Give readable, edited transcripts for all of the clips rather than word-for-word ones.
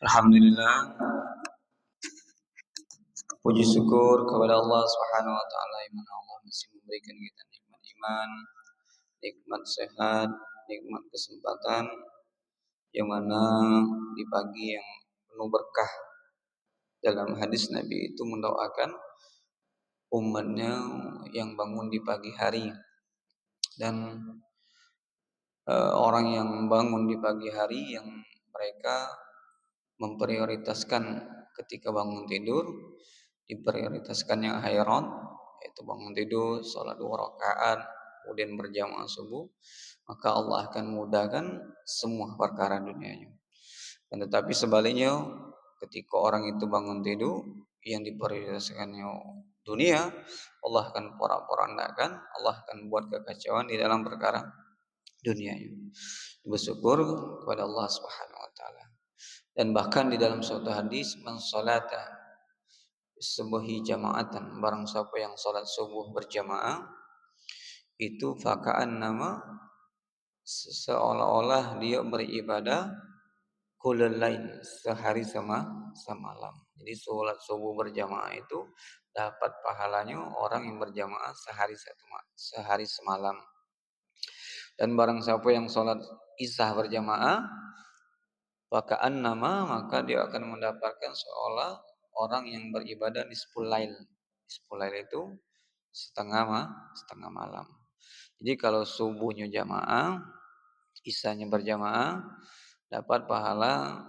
Alhamdulillah, puji syukur kepada Allah Subhanahu wa taala yang mana Allah masih memberikan kita nikmat iman, nikmat sehat, nikmat kesempatan yang mana di pagi yang penuh berkah. Dalam hadis Nabi itu mendoakan umatnya yang bangun di pagi hari dan orang yang bangun di pagi hari yang mereka memprioritaskan ketika bangun tidur, diprioritaskan yang khairat, yaitu bangun tidur, sholat 2 rakaat, kemudian berjamaah subuh, maka Allah akan mudahkan semua perkara dunianya. Dan tetapi sebaliknya, ketika orang itu bangun tidur yang diprioritaskannya dunia, Allah akan porak-porandakan, Allah akan buat kekacauan di dalam perkara dunianya. Bersyukur kepada Allah Subhanahu wa taala. Dan bahkan di dalam suatu hadis, man salata subuhi jama'atan, barang siapa yang salat subuh berjamaah, itu fakaan nama seolah-olah dia beribadah kullal lain, sehari semalam. Jadi salat subuh berjamaah itu dapat pahalanya orang yang berjamaah sehari semalam. Dan barang siapa yang salat isya berjamaah, fakaan nama, maka dia akan mendapatkan seolah orang yang beribadah nisful lail. Nisful lail itu setengah malam. Jadi kalau subuhnya jamaah, isyanya berjamaah, dapat pahala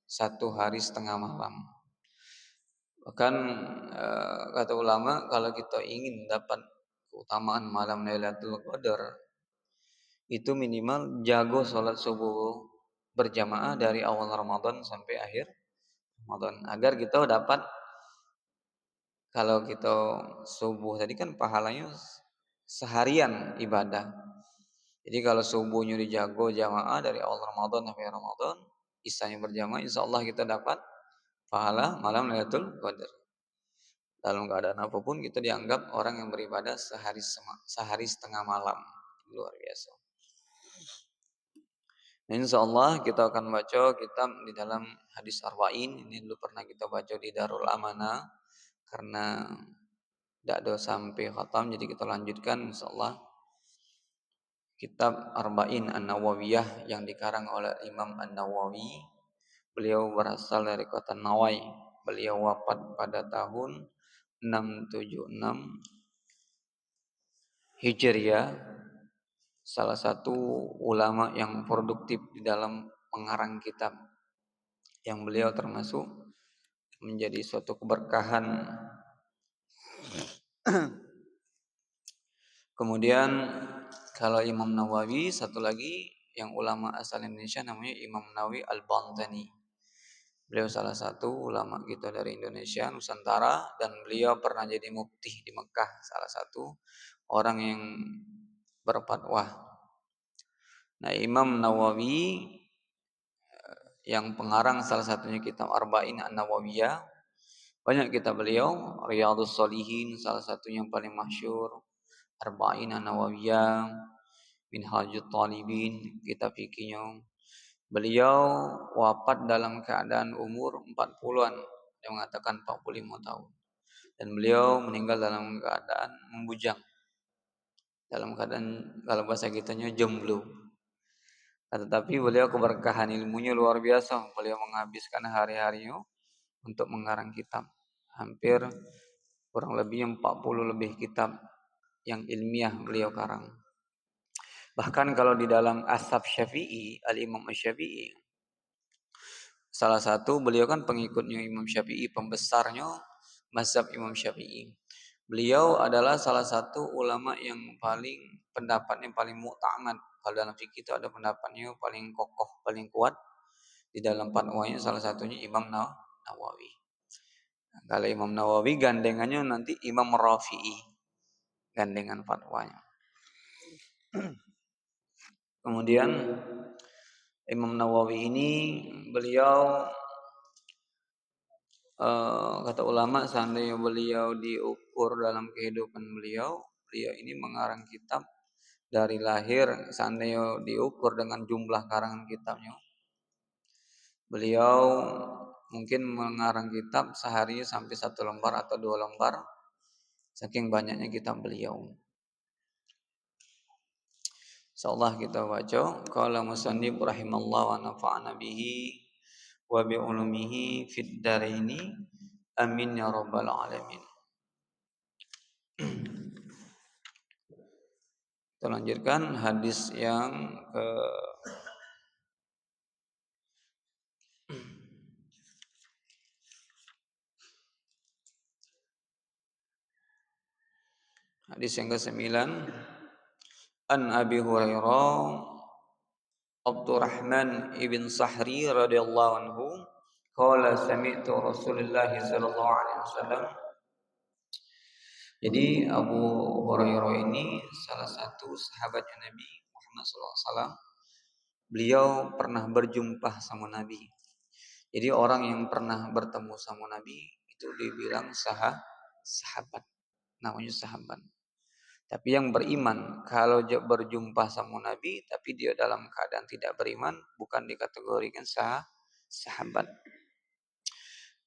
1 hari setengah malam. Bahkan kata ulama, kalau kita ingin dapat keutamaan malam Lailatul Qadar, itu minimal jago sholat subuh berjamaah dari awal Ramadan sampai akhir Ramadan, agar kita dapat, kalau kita subuh tadi kan pahalanya seharian ibadah. Jadi kalau subuhnya dijago jamaah dari awal Ramadan sampai Ramadan, isyanya berjamaah, insya Allah kita dapat pahala malam Lailatul Qadar. Dalam keadaan apapun kita dianggap orang yang beribadah sehari setengah malam. Luar biasa. Insya Allah kita akan baca kitab di dalam hadis Arba'in. Ini dulu pernah kita baca di Darul Amanah, karena tidak ada sampai khatam, jadi kita lanjutkan insya Allah. Kitab Arba'in An-Nawawiyah yang dikarang oleh Imam An-Nawawi. Beliau berasal dari kota Nawai. Beliau wafat pada tahun 676 Hijriah. Salah satu ulama yang produktif di dalam mengarang kitab, yang beliau termasuk menjadi suatu keberkahan. Kemudian kalau Imam Nawawi, satu lagi yang ulama asal Indonesia namanya Imam Nawawi Al-Bantani. Beliau salah satu ulama kita dari Indonesia, Nusantara, dan beliau pernah jadi mufti di Mekah, salah satu orang yang berfatwa. Nah, Imam Nawawi yang pengarang salah satunya kitab Arba'in An-Nawawiyah, banyak kitab beliau, Riyadhus Shalihin salah satunya yang paling masyhur, Arba'in An-Nawawiyah, Minhajut Talibin, kitab fikihnya. Beliau wafat dalam keadaan umur 40-an, yang mengatakan 45 tahun. Dan beliau meninggal dalam keadaan membujang. Dalam keadaan, kalau bahasa kitanya, jomblo. Tetapi beliau keberkahan ilmunya luar biasa. Beliau menghabiskan hari-harinya untuk mengarang kitab. Hampir kurang lebih 40 lebih kitab yang ilmiah beliau karang. Bahkan kalau di dalam Ashab Syafi'i, Al-Imam Syafi'i, salah satu beliau kan pengikutnya Imam Syafi'i, pembesarnya mazhab Imam Syafi'i. Beliau adalah salah satu ulama yang pendapatnya paling mu'tamad. Kalau dalam fikih itu ada pendapatnya paling kokoh, paling kuat di dalam fatwanya, salah satunya Imam Nawawi. Kalau Imam Nawawi gandengannya nanti Imam Rafi'i, gandengan fatwanya. Kemudian Imam Nawawi ini beliau kata ulama, seandainya beliau diukur dalam kehidupan beliau ini mengarang kitab dari lahir, seandainya diukur dengan jumlah karangan kitabnya, Beliau mungkin mengarang kitab sehari sampai 1 lembar atau 2 lembar, saking banyaknya kitab beliau. Insyaallah kita baca qala musannif rahimallahu wa nafa'ana bihi wa bi ulumihi fid dharaini amin ya rabbal alamin. Kita lanjutkan hadis yang ke hadis yang ke-9. An Abi Hurairah Abdurrahman ibn Sahri radhiyallahu anhu qala sami'tu Rasulullah sallallahu alaihi wasallam. Jadi Abu Hurairah ini salah satu sahabatnya Nabi Muhammad sallallahu alaihi wasallam. Beliau pernah berjumpa sama Nabi. Jadi orang yang pernah bertemu sama Nabi itu dibilang sahabat. Namanya sahabat. Tapi yang beriman kalau berjumpa sama Nabi tapi dia dalam keadaan tidak beriman bukan dikategorikan sahabat.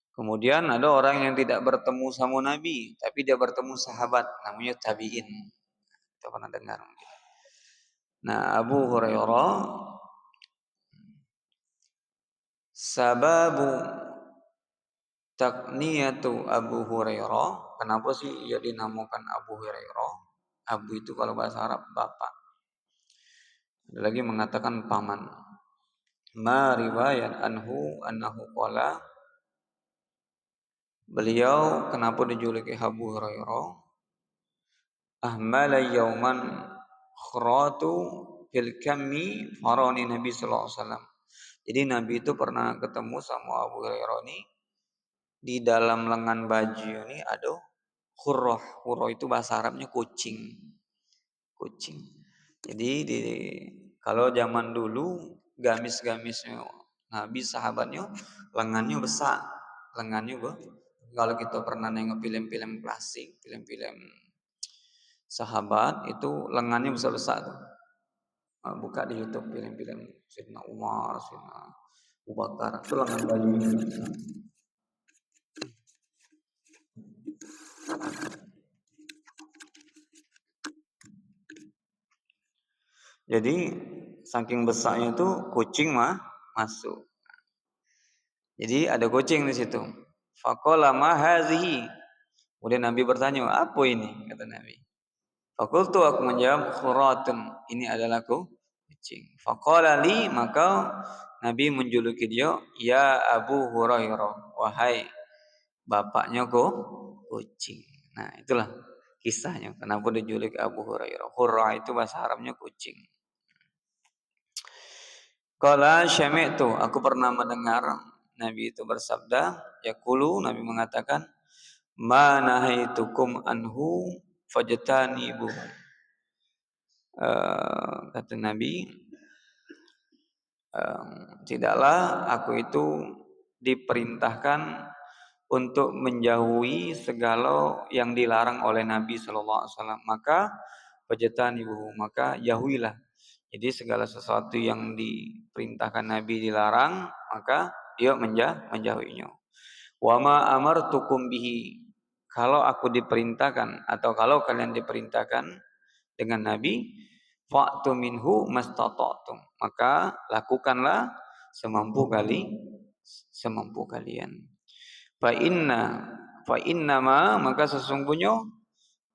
Kemudian ada orang yang tidak bertemu sama Nabi tapi dia bertemu sahabat, namanya tabi'in. Kita pernah dengar mungkin. Nah, Abu Hurairah sababu takniyatu Abu Hurairah. Kenapa sih ia dinamakan Abu Hurairah? Abu itu kalau bahasa Arab bapak. Ada lagi mengatakan paman. Ma riwayat anhu annahu qala. Beliau kenapa dijuluki Abu Hurairah? Ahmala yauman khuratu fil kammi farani Nabi sallallahu alaihi wasallam. Jadi Nabi itu pernah ketemu sama Abu Hurairah ini di dalam lengan baju ini ada khurrah. Khurrah itu bahasa Arabnya kucing. Kucing. Jadi kalau zaman dulu gamis-gamisnya Nabi sahabatnya lengannya besar. Lengannya kalau kita pernah nengok film-film klasik, film-film sahabat itu lengannya besar-besar tuh. Buka di YouTube film-film Sayyidina Umar, Sayyidina Abu Bakar, itu lengan bajunya. Jadi saking besarnya itu kucing masuk. Jadi ada kucing di situ. Faqala ma hazihi. Kemudian Nabi bertanya, "Apa ini?" kata Nabi. Fakultu aku menjawab, "Khuratun." Ini adalah kucing. Faqala li, maka Nabi menjuluki dia, "Ya Abu Hurairah." Wahai bapaknya kucing. Nah, itulah kisahnya. Kenapa dijuluki Abu Hurairah? Hurra itu bahasa Arabnya kucing. Qala syami'tu, aku pernah mendengar Nabi itu bersabda, yaqulu, Nabi mengatakan, "Ma nahaitukum anhu fajtanibuhu." Kata Nabi, tidaklah aku itu diperintahkan untuk menjauhi segala yang dilarang oleh Nabi sallallahu alaihi wasallam, maka fajtanibuhu, maka jauhilah. Jadi segala sesuatu yang diperintahkan Nabi dilarang, maka dia menjauhinya. Wa ma amartukum bihi. Kalau aku diperintahkan atau kalau kalian diperintahkan dengan Nabi, fa'tu minhu mastata'tum. Maka lakukanlah semampu kalian. Fa innama, maka sesungguhnya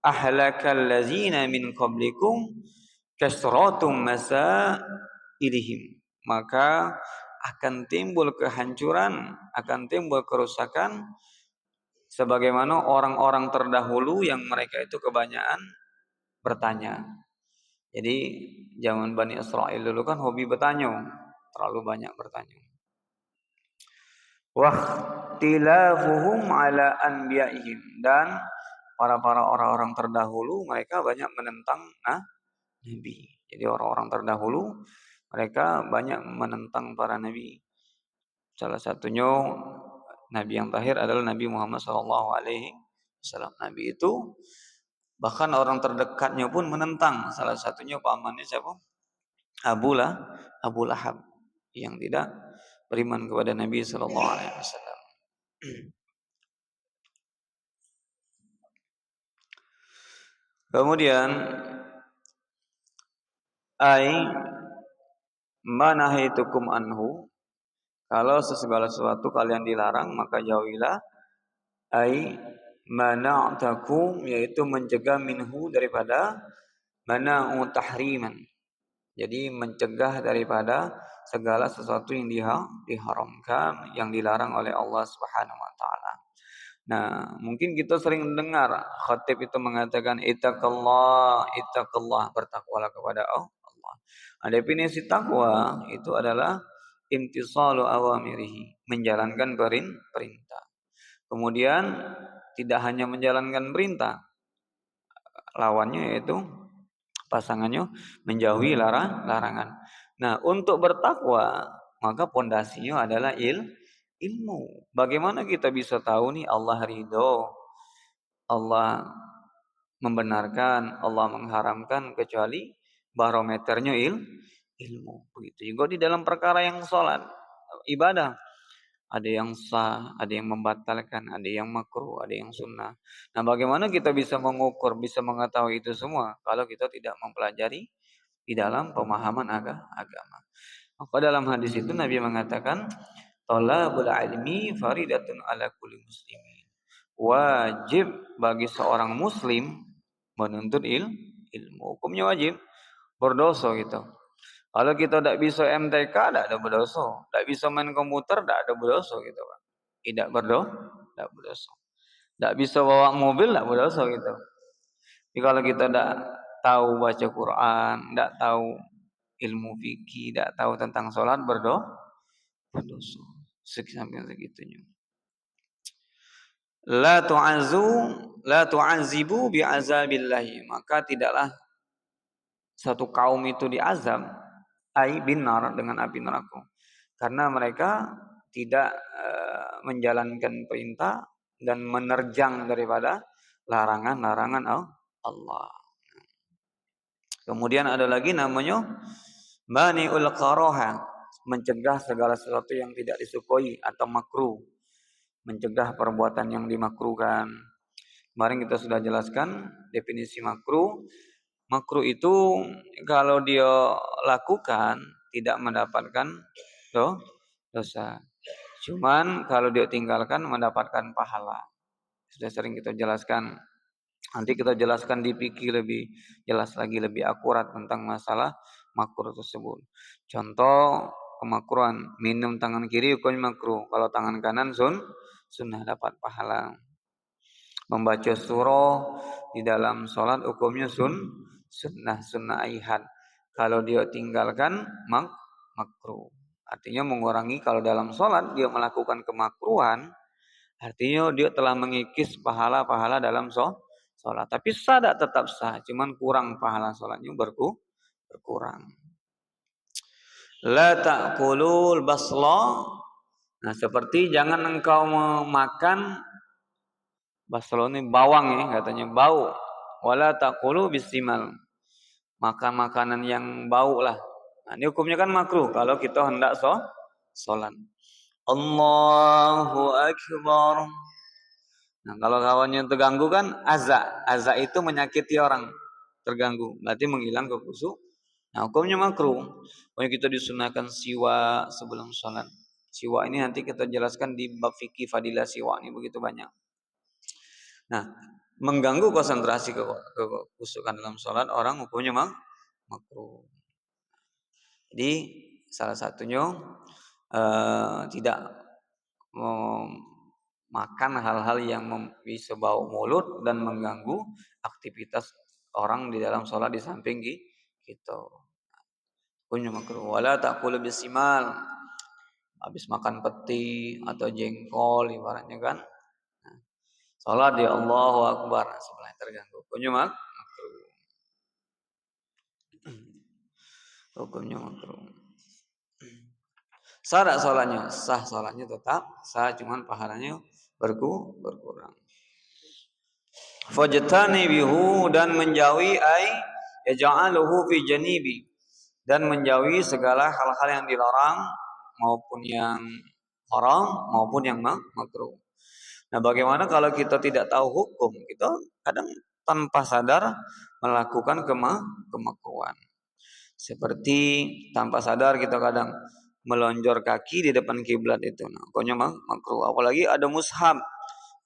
ahlakal ladzina min qablikum kasratum masailihim, maka akan timbul kehancuran, akan timbul kerusakan sebagaimana orang-orang terdahulu yang mereka itu kebanyakan bertanya. Jadi zaman Bani Israil dulu kan hobi bertanya, terlalu banyak bertanya. Wahtilafuhum ala anbiya'ihim, dan para orang-orang terdahulu mereka banyak menentang Nabi. Jadi orang-orang terdahulu mereka banyak menentang para nabi. Salah satunya nabi yang terakhir adalah Nabi Muhammad SAW. Nabi itu bahkan orang terdekatnya pun menentang. Salah satunya pamannya siapa? Abu Lahab yang tidak beriman kepada Nabi sallallahu alaihi wasallam. Kemudian ai manahitukum anhu, kalau segala sesuatu kalian dilarang maka jauhilah. Ai mana'takum, yaitu mencegah minhu daripada, mana'u tahriman, jadi mencegah daripada segala sesuatu yang diharamkan, yang dilarang oleh Allah Subhanahu wa taala. Nah, mungkin kita sering mendengar khatib itu mengatakan ittaqallah, ittaqallah, bertakwalah kepada Allah. Nah, definisi takwa itu adalah imtisalu awamirihi, menjalankan perintah. Kemudian tidak hanya menjalankan perintah, lawannya yaitu pasangannya menjauhi larangan. Nah, untuk bertakwa maka pondasinya adalah ilmu. Bagaimana kita bisa tahu nih Allah ridho, Allah membenarkan, Allah mengharamkan, kecuali barometernya ilmu. Begitu juga di dalam perkara yang sholat, ibadah. Ada yang sah, ada yang membatalkan, ada yang makruh, ada yang sunnah. Nah, bagaimana kita bisa mengukur, bisa mengetahui itu semua kalau kita tidak mempelajari di dalam pemahaman agama. Maka dalam hadis itu Nabi mengatakan, talabul ilmi faridatun ala kulli muslimin. Wajib bagi seorang muslim menuntut ilmu. Hukumnya wajib, berdosa gitu. Kalau kita tidak bisa MTK, tidak ada berdosa. Tidak bisa main komputer, tidak ada berdosa gitu, Pak. Tidak berdosa. Tidak bisa bawa mobil, tidak berdosa gitu. Jadi kalau kita tidak tahu baca Quran, tidak tahu ilmu fikih, tidak tahu tentang sholat, berdosa. Sampai segitunya. La tu'azibu bi'azabillahi, maka tidaklah satu kaum itu diazab binar, dengan api neraka, karena mereka tidak menjalankan perintah dan menerjang daripada larangan-larangan Allah. Kemudian ada lagi namanya mani'ul karaha, mencegah segala sesuatu yang tidak disukai atau makruh, mencegah perbuatan yang dimakruhkan. Kemarin kita sudah jelaskan definisi makruh. Makruh itu kalau dia lakukan tidak mendapatkan dosa. Cuman kalau dia tinggalkan mendapatkan pahala. Sudah sering kita jelaskan. Nanti kita jelaskan di fikih lebih jelas lagi, lebih akurat tentang masalah makruh tersebut. Contoh kemakruhan, minum tangan kiri hukumnya makruh. Kalau tangan kanan sunnah, dapat pahala. Membaca surah di dalam sholat hukumnya sunnah ihad. Kalau dia tinggalkan makruh. Artinya mengurangi, kalau dalam sholat dia melakukan kemakruhan, artinya dia telah mengikis pahala-pahala dalam sholat. Tapi sah tetap sah, cuman kurang pahala sholatnya berkurang. La ta'kulul basla. Nah, seperti jangan engkau memakan basla ini bawang ya, katanya bau. Wala taqulu bisimal, makan makanan yang bau lah. Nah, ini hukumnya kan makruh kalau kita hendak sholat. Allahu Akbar. Nah, kalau kawannya terganggu kan azza itu menyakiti orang, terganggu, berarti menghilang khusyuk. Nah, hukumnya makruh. Pokoknya kita disunahkan siwa sebelum sholat. Siwa ini nanti kita jelaskan di bab fikih fadilah siwa ini begitu banyak. Nah, mengganggu konsentrasi kekhusyukan dalam sholat orang hukumnya makruh. Jadi salah satunya tidak makan hal-hal yang bisa bau mulut dan mengganggu aktivitas orang di dalam sholat di samping kita. Hukumnya makruh. Wala taqulu bisimal, habis makan peti atau jengkol ibaratnya kan. Salat ya Allahu Akbar, sebelah terganggu. Hukumnya makruh. Hukumnya makruh. Sah tak salatnya? Sah, salatnya tetap sah, cuman pahalanya berkurang. Fajtani bihu, dan menjauhi yaj'aluhu fi janibi, dan menjauhi segala hal-hal yang dilarang, maupun yang haram maupun yang makruh. Nah, bagaimana kalau kita tidak tahu hukum? Kita kadang tanpa sadar melakukan kemakruhan. Seperti tanpa sadar kita kadang melonjor kaki di depan kiblat itu. Nah, pokoknya makruh. Apalagi ada mushaf.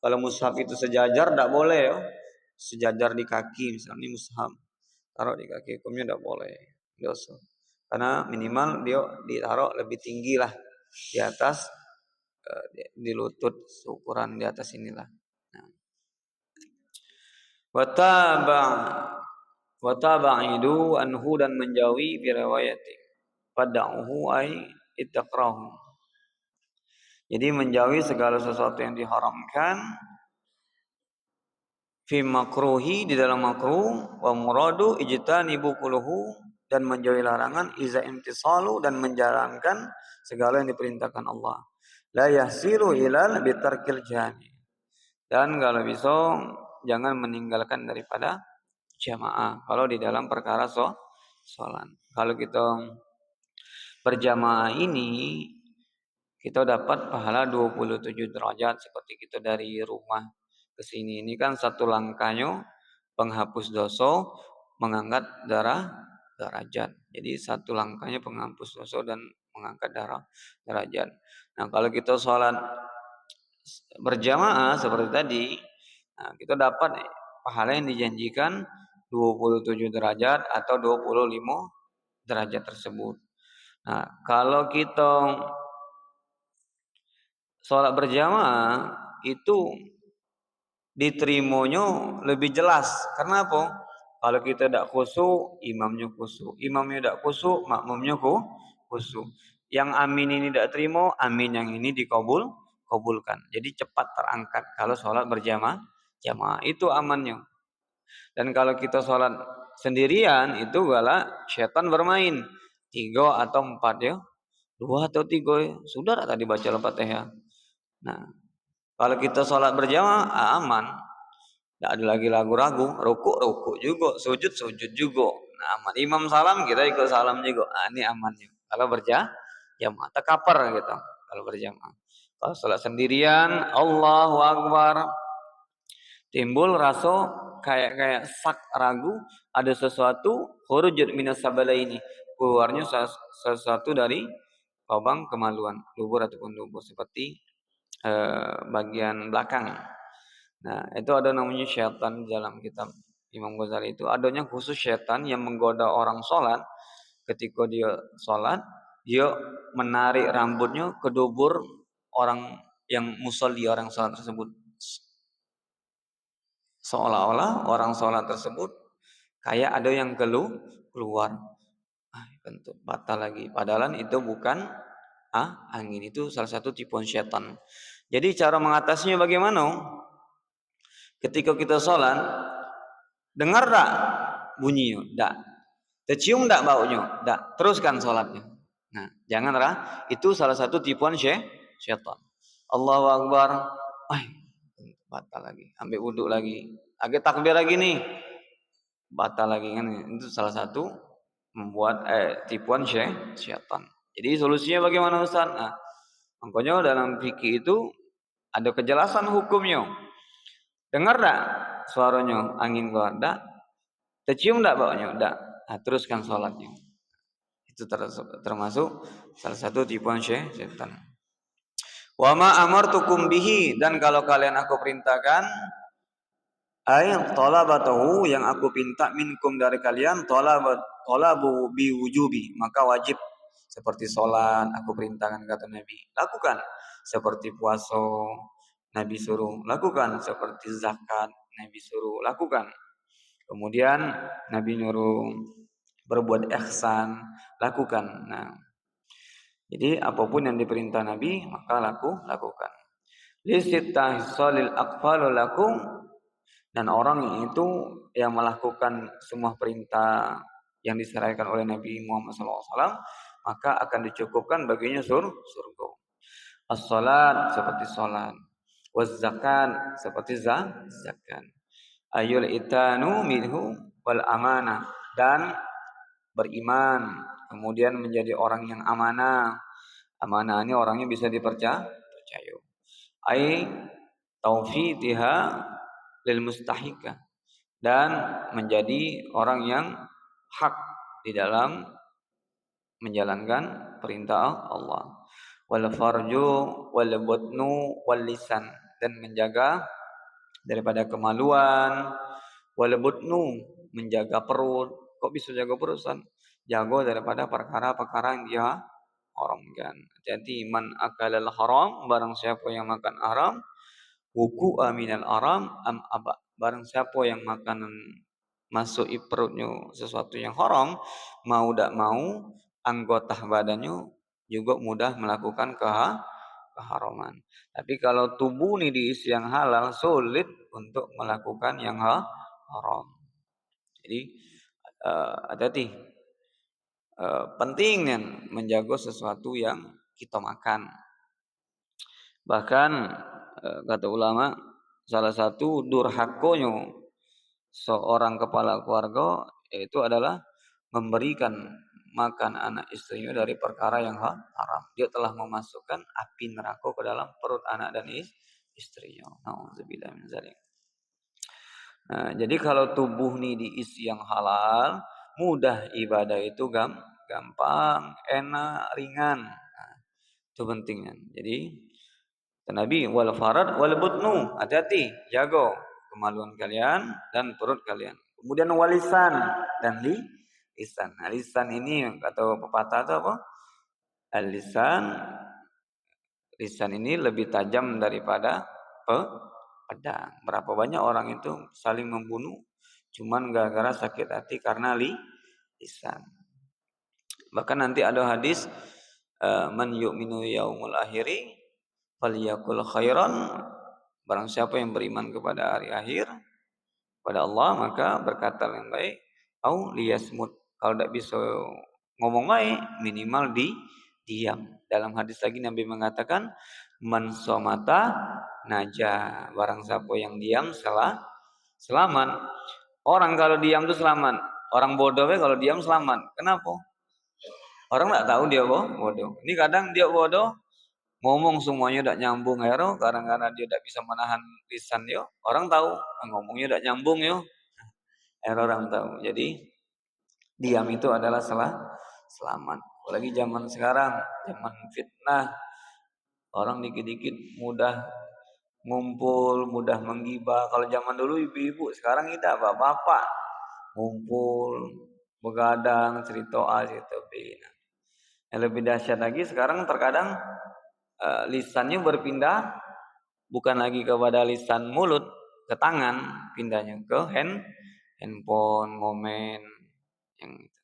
Kalau mushaf itu sejajar tidak boleh ya. Sejajar di kaki misalnya mushaf. Taruh di kaki hukumnya tidak boleh. Dosa. Karena minimal dia ditaruh lebih tinggi lah di atas di lutut ukuran di atas inilah. Nah. Wataba'idu anhu dan menjauhi birawayati. Fada'uhu ay ittaqrahu. Jadi menjauhi segala sesuatu yang diharamkan fi makruhi di dalam makruh wa muradu ijtanibu kulluhu dan menjauhi larangan iza imtisalu dan menjalankan segala yang diperintahkan Allah. La yahsilu ilal bitarkil jami. Dan kalau bisa jangan meninggalkan daripada jamaah kalau di dalam perkara sholat. Kalau kita berjamaah ini kita dapat pahala 27 derajat seperti kita dari rumah ke sini. Ini kan satu langkahnya penghapus dosa, mengangkat derajat. Jadi satu langkahnya penghapus dosa dan mengangkat derajat. Nah, kalau kita sholat berjamaah seperti tadi, nah, kita dapat pahala yang dijanjikan 27 derajat atau 25 derajat tersebut. Nah, kalau kita sholat berjamaah itu diterimanya lebih jelas. Karena apa? Kalau kita tidak khusyuk, imamnya khusyuk. Imamnya tidak khusyuk, makmumnya khusyuk. Yang amin ini tidak terima, amin yang ini kabulkan. Jadi cepat terangkat kalau sholat berjamaah. Jamaah itu amannya. Dan kalau kita sholat sendirian itu galak setan bermain 3 atau 4 ya. 2 atau 3 ya. Sudah tadi baca Al-Fatihah. Nah, kalau kita sholat berjamaah aman. Tidak ada lagi ragu-ragu, rukuk juga, sujud juga. Nah, aman. Imam salam kita ikut salam juga. Nah, ini amannya. Kalau berjamaah takapar gitu. Kalau berjamaah. Kalau sholat sendirian, Allahu Akbar. Timbul rasa kayak sak ragu ada sesuatu khurujud minas sabalaini. Keluarnya sesuatu dari lubang kemaluan, lubur ataupun lubur seperti bagian belakang. Nah, itu ada namanya syaitan di dalam kitab Imam Ghazali itu. Adanya khusus syaitan yang menggoda orang sholat. Ketika dia sholat, dia menarik rambutnya ke dubur orang yang musolli, orang sholat tersebut. Seolah-olah orang sholat tersebut kayak ada yang keluar. Bentuk batal lagi. Padahal itu bukan angin. Itu salah satu tipuan syaitan. Jadi cara mengatasinya bagaimana? Ketika kita sholat, dengar tak bunyinya? Tak. Tercium tak baunya? Tak. Teruskan sholatnya. Nah, janganlah. Itu salah satu tipuan syaitan. Allahu Akbar. Batal lagi. Ambil wudhu lagi. Agak takbir lagi nih. Batal lagi kan. Itu salah satu membuat tipuan syaitan. Jadi solusinya bagaimana Ustaz? Nah, makanya dalam fikih itu ada kejelasan hukumnya. Dengar tak suaranya angin keluar? Tak. Tercium tak baunya? Tak. Nah, teruskan sholatnya. Itu termasuk salah satu tipuan syaitan. Wa ma amartukum bihi, dan kalau kalian aku perintahkan talabatahu yang aku minta minkum dari kalian talabu bi wujubi, maka wajib. Seperti sholat aku perintahkan kata Nabi, lakukan. Seperti puasa Nabi suruh lakukan, seperti zakat Nabi suruh lakukan. Kemudian Nabi nyuruh berbuat ihsan, lakukan. Nah, jadi apapun yang diperintah Nabi maka lakukan. Lisitahsalil aqfalu lakum, dan orang itu yang melakukan semua perintah yang diserahkan oleh Nabi Muhammad SAW maka akan dicukupkan baginya surga. As-salat seperti salat, waz-zakat seperti zakat. Ayul itanu minhu wal amanah, dan beriman kemudian menjadi orang yang amanah, Amanah ini orangnya bisa percaya. Ai taufidiha lil mustahika, dan menjadi orang yang hak di dalam menjalankan perintah Allah. Wal farju wal batnu wal lisan, dan menjaga daripada kemaluan. Wal batnu, menjaga perut. Kok bisa jaga perut, San? Jago daripada perkara-perkara yang dia haramkan. Jadi man akalal haram, barang siapa yang makan haram, wuku aminal haram am aba, barang siapa yang makanan masuk di perutnya sesuatu yang haram, mau tidak mau anggota badannya juga mudah melakukan keharaman. Tapi kalau tubuh ini diisi yang halal, sulit untuk melakukan yang haram. Jadi hati-hati, penting kan menjaga sesuatu yang kita makan. Bahkan kata ulama, salah satu durhakonya seorang kepala keluarga yaitu adalah memberikan makan anak istrinya dari perkara yang haram. Dia telah memasukkan api neraka ke dalam perut anak dan istrinya. Nauzubillah min dzalik. Nah, jadi kalau tubuh ini diisi yang halal, mudah ibadah itu gampang, enak, ringan. Nah, itu pentingnya. Jadi Nabi wal farad wal butnu, hati-hati, jago kemaluan kalian dan perut kalian. Kemudian walisan dan lisan. Nah, lisan ini atau pepatah itu apa? Lisan ini lebih tajam daripada pedang. Berapa banyak orang itu saling membunuh cuman gara-gara sakit hati karena lisan. Bahkan nanti ada hadis man yu'minu yaumul akhiri falyakul khairan, barang siapa yang beriman kepada hari akhir, pada Allah, maka berkata yang baik, au liyasmut, kalau tidak bisa ngomong baik minimal diam. Dalam hadis lagi Nabi mengatakan man somata naja, barang siapa yang diam selamat. Orang kalau diam itu selamat. Orang bodoh kalau diam selamat. Kenapa? Orang tidak tahu dia bodoh. Ini kadang dia bodoh, ngomong semuanya tidak nyambung hero, karena dia tidak bisa menahan lisan yo. Orang tahu ngomongnya tidak nyambung yo. Orang tahu. Jadi diam itu adalah selamat. Apalagi zaman sekarang, zaman fitnah, orang dikit-dikit mudah ngumpul, mudah menggibah. Kalau zaman dulu ibu-ibu, sekarang kita bapak-bapak ngumpul, begadang, cerita A, cerita B. Yang lebih dahsyat lagi sekarang terkadang lisannya berpindah bukan lagi kepada lisan mulut ke tangan, pindahnya ke handphone, ngomen yang itu.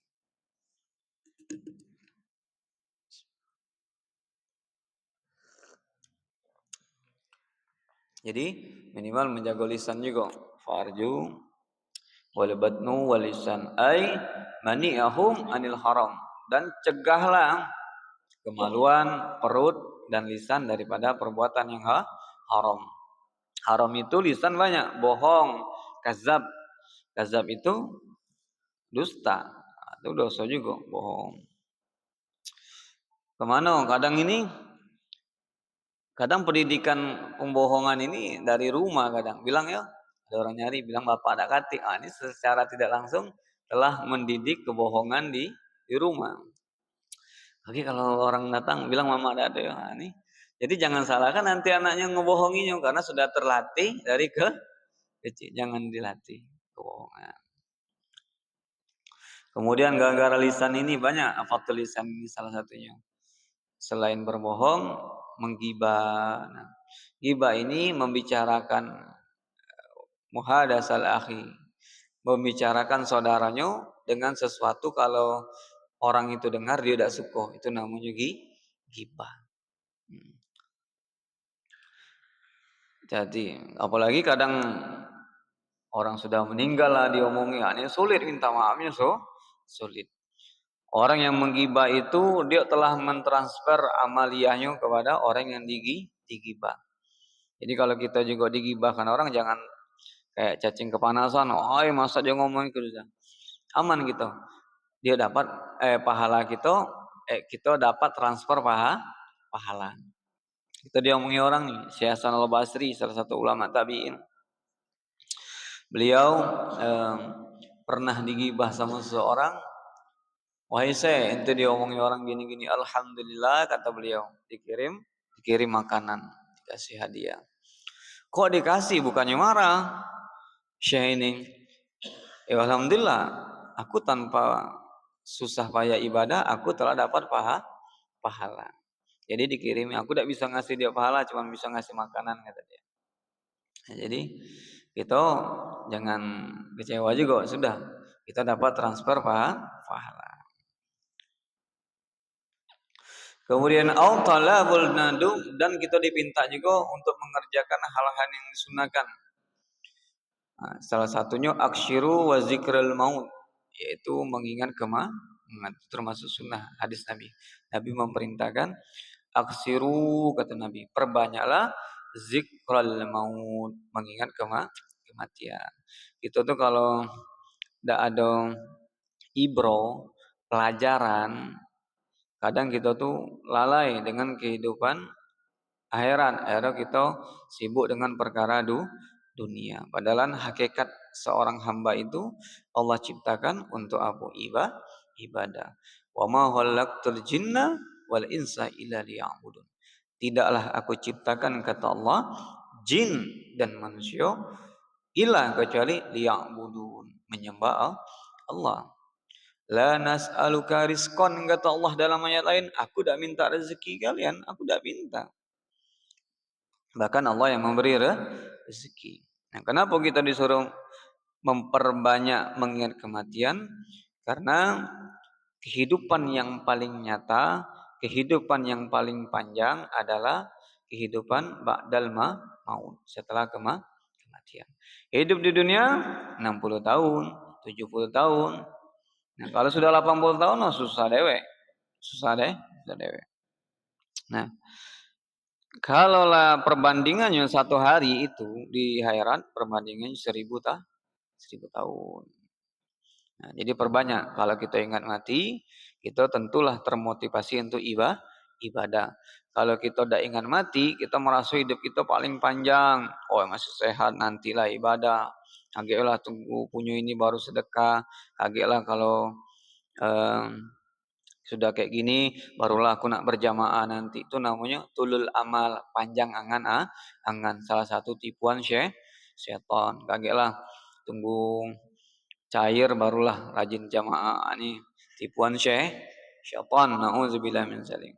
Jadi minimal menjaga lisan juga. Farju wal batnu wal lisan ay mani'ahum anil haram, dan cegahlah kemaluan perut dan lisan daripada perbuatan yang haram. Haram itu lisan banyak, bohong, kazab. Kazab itu dusta, itu dosa juga, bohong. Kemana? Kadang pendidikan pembohongan ini dari rumah, kadang bilang ya, ada orang nyari bilang bapak ada kati. Ini secara tidak langsung telah mendidik kebohongan di rumah. Tapi kalau orang datang bilang mama ada ya, ini. Jadi jangan salahkan nanti anaknya ngebohonginya karena sudah terlatih dari kecil. Jangan dilatih kebohongan. Kemudian gara-gara lisan ini banyak faktor lisan ini salah satunya. Selain berbohong, menggibah. Nah, gibah ini membicarakan muhadasal akhi, membicarakan saudaranya dengan sesuatu kalau orang itu dengar dia tidak suka, itu namanya gibah. Jadi apalagi kadang orang sudah meninggal lah diomongin, ini sulit minta maafnya sulit. Orang yang menggibah itu dia telah mentransfer amaliyahnya kepada orang yang digibah. Jadi kalau kita juga digibahkan orang, jangan kayak cacing kepanasan. Masa dia ngomong itu, aman gitu. Dia dapat pahala kita dapat transfer pahala. Kita diomongi orang nih, Syekh Hasan Al-Basri, salah satu ulama tabi'in. Beliau pernah digibah sama seseorang. Wahai Syekh, ente diomongi orang gini-gini, alhamdulillah kata beliau, dikirim makanan, dikasih hadiah. Kok dikasih bukannya marah? Syekh ini, ya alhamdulillah, aku tanpa susah payah ibadah, aku telah dapat pahala. Jadi dikirimi, aku tidak bisa ngasih dia pahala, cuma bisa ngasih makanan kata dia. Nah, jadi kita jangan kecewa juga, sudah kita dapat transfer pahala. Kemudian talabul nadum, dan kita dipinta juga untuk mengerjakan hal-hal yang disunahkan. Nah, salah satunya aksyiru wa zikrul maut, yaitu mengingat termasuk sunnah hadis Nabi. Nabi memerintahkan aksiru, kata Nabi, perbanyaklah zikrul maut, mengingat kematian. Itu tuh kalau tidak ada ibro, pelajaran, kadang kita tuh lalai dengan kehidupan akhirat. Akhirnya kita sibuk dengan perkara dunia. Padahal hakikat seorang hamba itu Allah ciptakan untuk apa? Ibadah. Wa ma khalaqtul jinna wal insa illa liya'budun. Tidaklah aku ciptakan, kata Allah, jin dan manusia illa kecuali liya'budun, menyembah Allah. La nas'aluka rizqan, kata Allah dalam ayat lain, aku tidak minta rezeki kalian, aku tidak minta. Bahkan Allah yang memberi rezeki. Nah, kenapa kita disuruh memperbanyak mengingat kematian? Karena kehidupan yang paling nyata, kehidupan yang paling panjang adalah kehidupan ba'dal maut, setelah kematian. Hidup di dunia 60 tahun, 70 tahun. Nah, kalau sudah 80 tahun, susah dewek. Susah dewek. Nah, kalaulah perbandingannya satu hari itu di akhirat, perbandingannya 1000 tahun. Nah, jadi perbanyak. Kalau kita ingat mati, kita tentulah termotivasi untuk ibadah. Kalau kita tidak ingat mati, kita merasa hidup kita paling panjang. Oh, masih sehat, nantilah ibadah. Kagetlah tunggu punya ini baru sedekah. Kagetlah kalau sudah kayak gini, barulah aku nak berjamaah nanti. Itu namanya tulul amal, panjang angan. Salah satu tipuan setan. Kagetlah tunggu cair barulah rajin jamaah, ini tipuan syaitan. Nauzubillah min dzalik.